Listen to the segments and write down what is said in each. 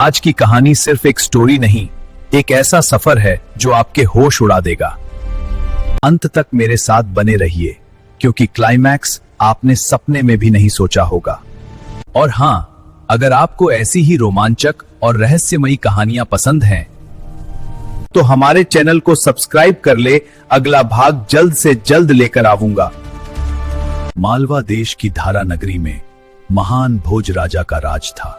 आज की कहानी सिर्फ एक स्टोरी नहीं, एक ऐसा सफर है जो आपके होश उड़ा देगा। अंत तक मेरे साथ बने रहिए, क्योंकि क्लाइमैक्स आपने सपने में भी नहीं सोचा होगा। और हाँ, अगर आपको ऐसी ही रोमांचक और रहस्यमयी कहानियां पसंद हैं, तो हमारे चैनल को सब्सक्राइब कर ले। अगला भाग जल्द से जल्द लेकर आऊंगा। मालवा देश की धारा नगरी में महान भोज राजा का राज था।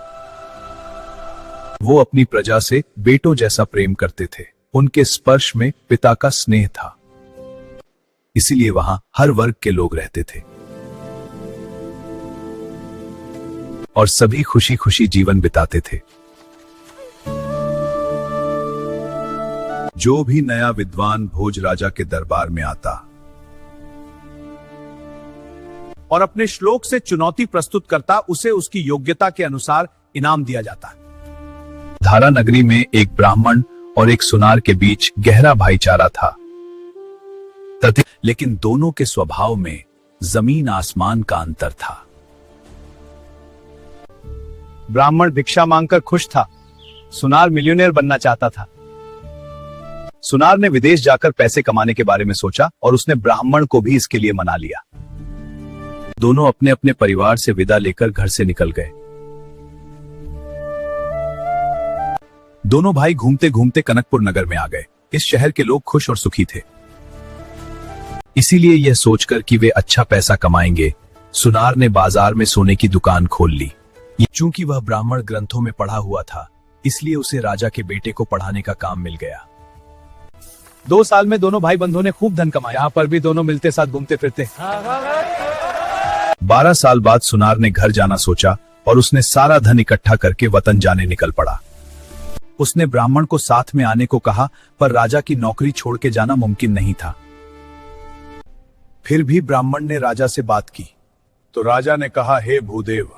वो अपनी प्रजा से बेटों जैसा प्रेम करते थे। उनके स्पर्श में पिता का स्नेह था, इसीलिए वहां हर वर्ग के लोग रहते थे और सभी खुशी खुशी जीवन बिताते थे। जो भी नया विद्वान भोज राजा के दरबार में आता और अपने श्लोक से चुनौती प्रस्तुत करता, उसे उसकी योग्यता के अनुसार इनाम दिया जाता। धारा नगरी में एक ब्राह्मण और एक सुनार के बीच गहरा भाईचारा था, लेकिन दोनों के स्वभाव में जमीन आसमान का अंतर था। ब्राह्मण भिक्षा मांगकर खुश था, सुनार मिलियनेयर बनना चाहता था। सुनार ने विदेश जाकर पैसे कमाने के बारे में सोचा और उसने ब्राह्मण को भी इसके लिए मना लिया। दोनों अपने अपने परिवार से विदा लेकर घर से निकल गए। दोनों भाई घूमते घूमते कनकपुर नगर में आ गए। इस शहर के लोग खुश और सुखी थे, इसीलिए यह सोचकर कि वे अच्छा पैसा कमाएंगे, सुनार ने बाजार में सोने की दुकान खोल ली। चूंकि वह ब्राह्मण ग्रंथों में पढ़ा हुआ था, इसलिए उसे राजा के बेटे को पढ़ाने का काम मिल गया। 2 साल में दोनों भाई बंधुओं ने खूब धन कमाया। यहाँ पर भी दोनों मिलते साथ घूमते फिरते। 12 साल बाद सुनार ने घर जाना सोचा और उसने सारा धन इकट्ठा करके वतन जाने निकल पड़ा। उसने ब्राह्मण को साथ में आने को कहा, पर राजा की नौकरी छोड़ के जाना मुमकिन नहीं था। फिर भी ब्राह्मण ने राजा से बात की तो राजा ने कहा, हे भूदेव,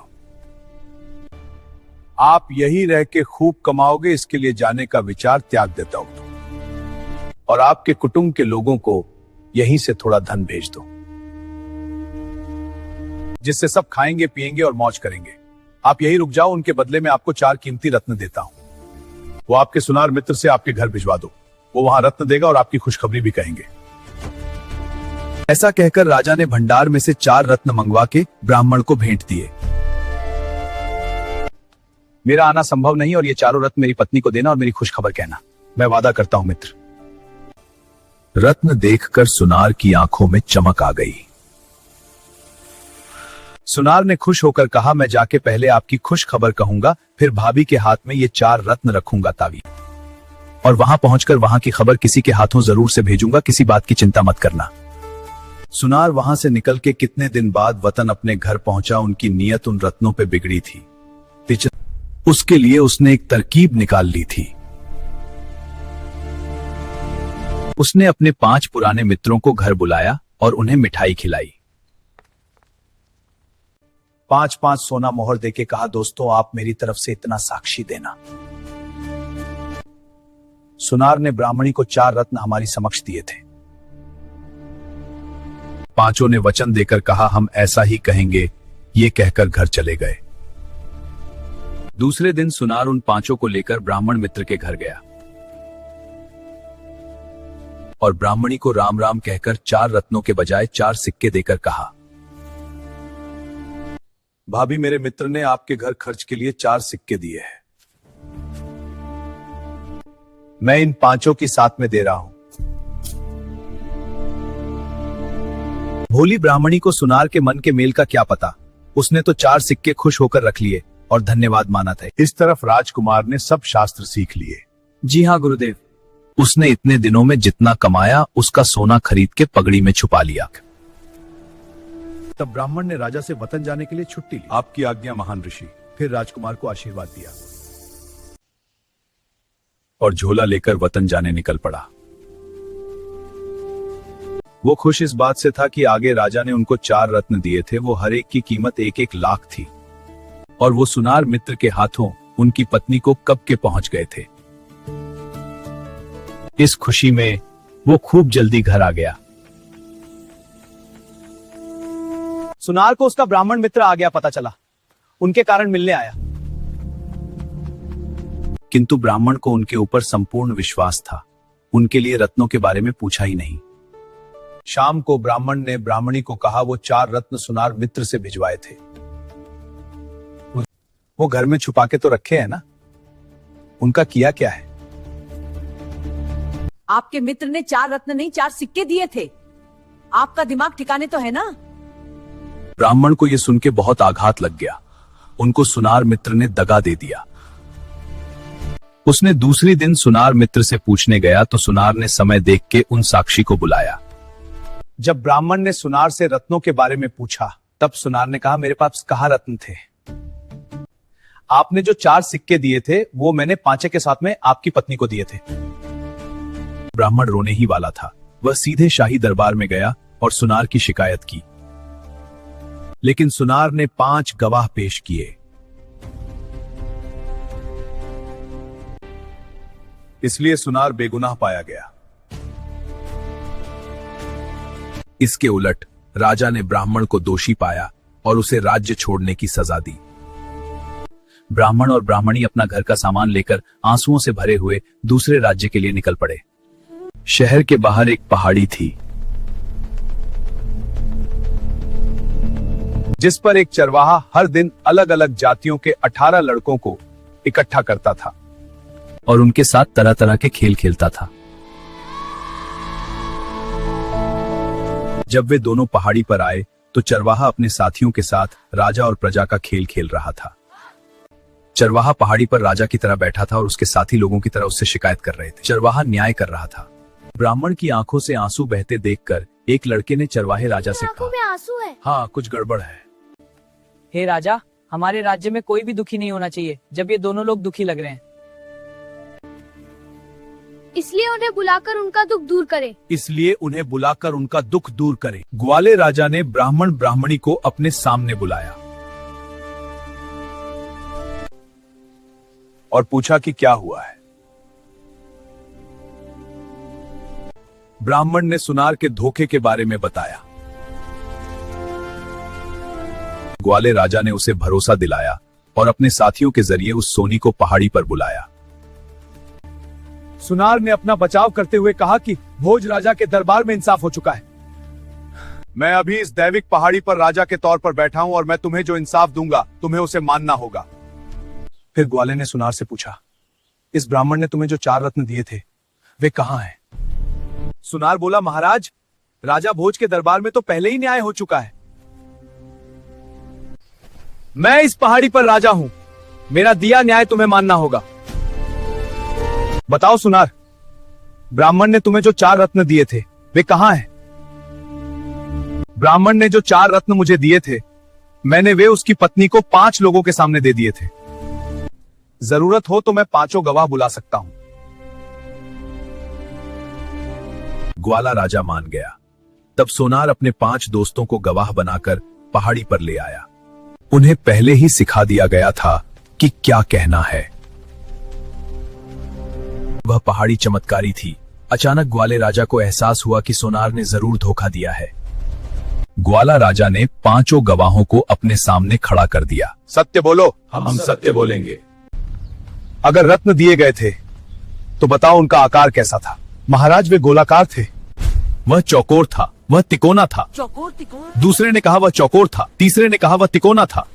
आप यही रह के खूब कमाओगे, इसके लिए जाने का विचार त्याग देता हूं और आपके कुटुंब के लोगों को यहीं से थोड़ा धन भेज दो, जिससे सब खाएंगे पिएंगे और मौज करेंगे। आप यही रुक जाओ, उनके बदले में आपको 4 कीमती रत्न देता हूं। वो आपके सुनार मित्र से आपके घर भिजवा दो, वो वहां रत्न देगा और आपकी खुशखबरी भी कहेंगे। ऐसा कहकर राजा ने भंडार में से 4 रत्न मंगवा के ब्राह्मण को भेंट दिए। मेरा आना संभव नहीं और ये 4 रत्न मेरी पत्नी को देना और मेरी खुशखबर कहना। मैं वादा करता हूं मित्र। रत्न देखकर सुनार की आंखों में चमक आ गई। सुनार ने खुश होकर कहा, मैं जाके पहले आपकी खुश खबर कहूंगा, फिर भाभी के हाथ में ये 4 रत्न रखूंगा तावी, और वहां पहुंचकर वहां की खबर किसी के हाथों जरूर से भेजूंगा, किसी बात की चिंता मत करना। सुनार वहां से निकल के कितने दिन बाद वतन अपने घर पहुंचा। उनकी नीयत उन रत्नों पे बिगड़ी थी, उसके लिए उसने एक तरकीब निकाल ली थी। उसने अपने 5 पुराने मित्रों को घर बुलाया और उन्हें मिठाई खिलाई। 5-5 सोना मोहर देके कहा, दोस्तों आप मेरी तरफ से इतना साक्षी देना। सुनार ने ब्राह्मणी को 4 रत्न हमारी समक्ष दिए थे। 5 ने वचन देकर कहा, हम ऐसा ही कहेंगे। ये कहकर घर चले गए। दूसरे दिन सुनार उन 5 को लेकर ब्राह्मण मित्र के घर गया और ब्राह्मणी को राम राम कहकर 4 रत्नों के बजाय 4 सिक्के देकर कहा, भाभी मेरे मित्र ने आपके घर खर्च के लिए 4 सिक्के दिए हैं, मैं इन 5 की साथ में दे रहा हूं। भोली ब्राह्मणी को सुनार के मन के मेल का क्या पता, उसने तो 4 सिक्के खुश होकर रख लिए और धन्यवाद माना था। इस तरफ राजकुमार ने सब शास्त्र सीख लिए। जी हाँ गुरुदेव। उसने इतने दिनों में जितना कमाया उसका सोना खरीद के पगड़ी में छुपा लिया। तब ब्राह्मण ने राजा से वतन जाने के लिए छुट्टी ली। आपकी आज्ञा महान ऋषि। फिर राजकुमार को आशीर्वाद दिया और झोला लेकर वतन जाने निकल पड़ा। वो खुश इस बात से था कि आगे राजा ने उनको 4 रत्न दिए थे, वो हर एक की कीमत 1-1 लाख थी और वो सुनार मित्र के हाथों उनकी पत्नी को कब के पहुंच गए थे। इस खुशी में वो खूब जल्दी घर आ गया। सुनार को उसका ब्राह्मण मित्र आ गया पता चला, उनके कारण मिलने आया। किंतु ब्राह्मण को उनके ऊपर संपूर्ण विश्वास था। उनके लिए रत्नों के बारे में पूछा ही नहीं। शाम को ब्राह्मण ने ब्राह्मणी को कहा वो 4 रत्न सुनार मित्र से भिजवाए थे। वो घर में छुपा के तो रखे हैं ना, उनका किया क्या है? आपके मित्र ने 4 रत्न नहीं 4 सिक्के दिए थे। आपका दिमाग ठिकाने तो है ना? ब्राह्मण को यह सुन के बहुत आघात लग गया। उनको सुनार मित्र ने दगा दे दिया। उसने दूसरी दिन सुनार मित्र से पूछने गया तो सुनार ने समय देख के उन साक्षी को बुलाया। जब ब्राह्मण ने सुनार से रत्नों के बारे में पूछा तब सुनार ने कहा, मेरे पास कहाँ रत्न थे? आपने जो 4 सिक्के दिए थे वो मैंने 5 के साथ में आपकी पत्नी को दिए थे। ब्राह्मण रोने ही वाला था। वह सीधे शाही दरबार में गया और सुनार की शिकायत की। लेकिन सुनार ने 5 गवाह पेश किए। इसलिए सुनार बेगुनाह पाया गया। इसके उलट राजा ने ब्राह्मण को दोषी पाया और उसे राज्य छोड़ने की सजा दी। ब्राह्मण और ब्राह्मणी अपना घर का सामान लेकर आंसुओं से भरे हुए दूसरे राज्य के लिए निकल पड़े। शहर के बाहर एक पहाड़ी थी जिस पर एक चरवाहा हर दिन अलग अलग जातियों के 18 लड़कों को इकट्ठा करता था और उनके साथ तरह तरह के खेल खेलता था। जब वे दोनों पहाड़ी पर आए तो चरवाहा अपने साथियों के साथ राजा और प्रजा का खेल खेल रहा था। चरवाहा पहाड़ी पर राजा की तरह बैठा था और उसके साथी लोगों की तरह उससे शिकायत कर रहे थे। चरवाहा न्याय कर रहा था। ब्राह्मण की आंखों से आंसू बहते देखकर एक लड़के ने चरवाहे राजा से कहा, में आंसू है। हाँ, कुछ गड़बड़ है। हे राजा, हमारे राज्य में कोई भी दुखी नहीं होना चाहिए जब ये दोनों लोग दुखी लग रहे हैं। इसलिए उन्हें बुलाकर उनका दुख दूर करे। इसलिए उन्हें बुलाकर उनका दुख दूर करे। ग्वाले राजा ने ब्राह्मण ब्राह्मणी को अपने सामने बुलाया और पूछा कि क्या हुआ है। ब्राह्मण ने सुनार के धोखे के बारे में बताया। ग्वाले राजा ने उसे भरोसा दिलाया और अपने साथियों के जरिए उस सोनी को पहाड़ी पर बुलाया। सुनार ने अपना बचाव करते हुए कहा कि भोज राजा के दरबार में इंसाफ हो चुका है। मैं अभी इस दैविक पहाड़ी पर राजा के तौर पर बैठा हूं और मैं तुम्हें जो इंसाफ दूंगा तुम्हें उसे मानना होगा। फिर ग्वाले ने सुनार से पूछा, इस ब्राह्मण ने तुम्हें जो 4 रत्न दिए थे वे कहां हैं? सुनार बोला, महाराज, राजा भोज के दरबार में तो पहले ही न्याय हो चुका है। मैं इस पहाड़ी पर राजा हूं, मेरा दिया न्याय तुम्हें मानना होगा। बताओ सुनार, ब्राह्मण ने तुम्हें जो 4 रत्न दिए थे वे कहां हैं? ब्राह्मण ने जो 4 रत्न मुझे दिए थे मैंने वे उसकी पत्नी को 5 लोगों के सामने दे दिए थे। जरूरत हो तो मैं 5 गवाह बुला सकता हूं। ग्वाला राजा मान गया। तब सोनार अपने 5 दोस्तों को गवाह बनाकर पहाड़ी पर ले आया। उन्हें पहले ही सिखा दिया गया था कि क्या कहना है। वह पहाड़ी चमत्कारी थी। अचानक ग्वाले राजा को एहसास हुआ कि सोनार ने जरूर धोखा दिया है। ग्वाला राजा ने 5 गवाहों को अपने सामने खड़ा कर दिया। सत्य बोलो। हम सत्य बोलेंगे। अगर रत्न दिए गए थे तो बताओ उनका आकार कैसा था? महाराज, वे गोलाकार थे। वह चौकोर था। वह तिकोना था। चौकोर तिकोर। दूसरे ने कहा वह चौकोर था। तीसरे ने कहा वह तिकोना था।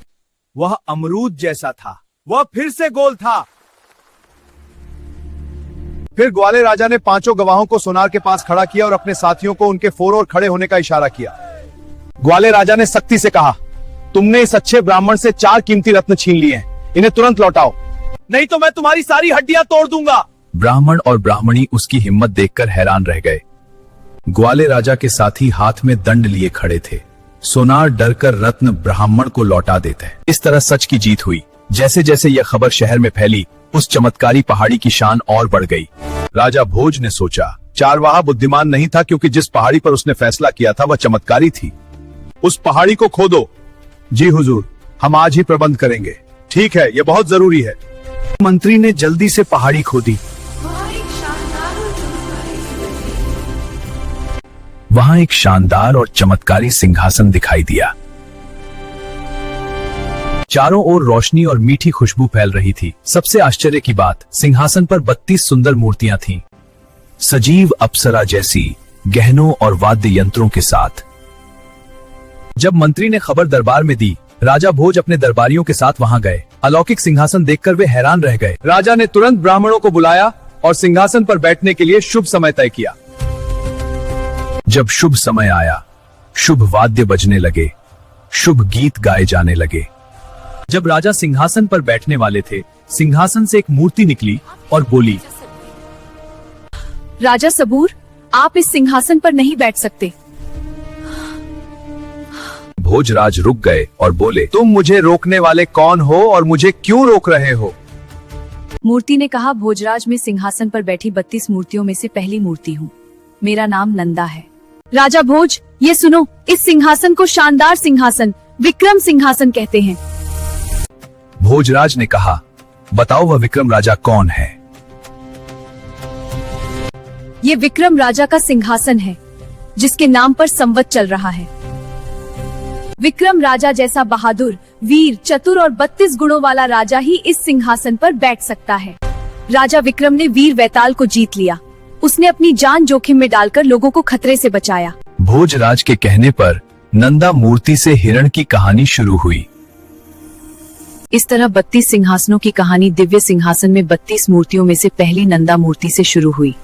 वह अमरूद जैसा था। वह फिर से गोल था। फिर ग्वाले राजा ने 5 गवाहों को सोनार के पास खड़ा किया और अपने साथियों को उनके फोर और खड़े होने का इशारा किया। ग्वाले राजा ने सख्ती से कहा, तुमने इस अच्छे ब्राह्मण से 4 कीमती रत्न छीन लिए हैं, इन्हें तुरंत लौटाओ, नहीं तो मैं तुम्हारी सारी हड्डियां तोड़ दूंगा। ब्राह्मण और ब्राह्मणी उसकी हिम्मत देखकर हैरान रह गए। ग्वाले राजा के साथी हाथ में दंड लिए खड़े थे। सोनार डरकर रत्न ब्राह्मण को लौटा देते। इस तरह सच की जीत हुई। जैसे जैसे यह खबर शहर में फैली, उस चमत्कारी पहाड़ी की शान और बढ़ गई। राजा भोज ने सोचा, चारवाहा बुद्धिमान नहीं था क्योंकि जिस पहाड़ी पर उसने फैसला किया था वह चमत्कारी थी। उस पहाड़ी को खोदो। जी हुजूर, हम आज ही प्रबंध करेंगे। ठीक है, यह बहुत जरूरी है। मंत्री ने जल्दी से पहाड़ी खोदी। वहां एक शानदार और चमत्कारी सिंहासन दिखाई दिया। चारों ओर रोशनी और मीठी खुशबू फैल रही थी। सबसे आश्चर्य की बात, सिंहासन पर 32 सुंदर मूर्तियां थीं, सजीव अप्सरा जैसी, गहनों और वाद्य यंत्रों के साथ। जब मंत्री ने खबर दरबार में दी, राजा भोज अपने दरबारियों के साथ वहां गए। अलौकिक सिंहासन देखकर वे हैरान रह गए। राजा ने तुरंत ब्राह्मणों को बुलाया और सिंहासन पर बैठने के लिए शुभ समय तय किया। जब शुभ समय आया, शुभ वाद्य बजने लगे, शुभ गीत गाए जाने लगे। जब राजा सिंहासन पर बैठने वाले थे, सिंहासन से एक मूर्ति निकली और बोली, राजा सबूर, आप इस सिंहासन पर नहीं बैठ सकते। भोजराज रुक गए और बोले, तुम मुझे रोकने वाले कौन हो और मुझे क्यों रोक रहे हो? मूर्ति ने कहा, भोजराज में सिंहासन पर बैठी 32 मूर्तियों में से पहली मूर्ति हूँ। मेरा नाम नंदा है। राजा भोज, ये सुनो, इस सिंहासन को शानदार सिंहासन, विक्रम सिंहासन कहते हैं। भोजराज ने कहा, बताओ वह विक्रम राजा कौन है? ये विक्रम राजा का सिंहासन है, जिसके नाम पर संवत चल रहा है। विक्रम राजा जैसा बहादुर, वीर, चतुर और 32 गुणों वाला राजा ही इस सिंहासन पर बैठ सकता है। राजा विक्रम ने वीर वैताल को जीत लिया। उसने अपनी जान जोखिम में डालकर लोगों को खतरे से बचाया। भोजराज के कहने पर नंदा मूर्ति से हिरण की कहानी शुरू हुई। इस तरह 32 सिंहासनों की कहानी दिव्य सिंहासन में 32 मूर्तियों में से पहली नंदा मूर्ति से शुरू हुई।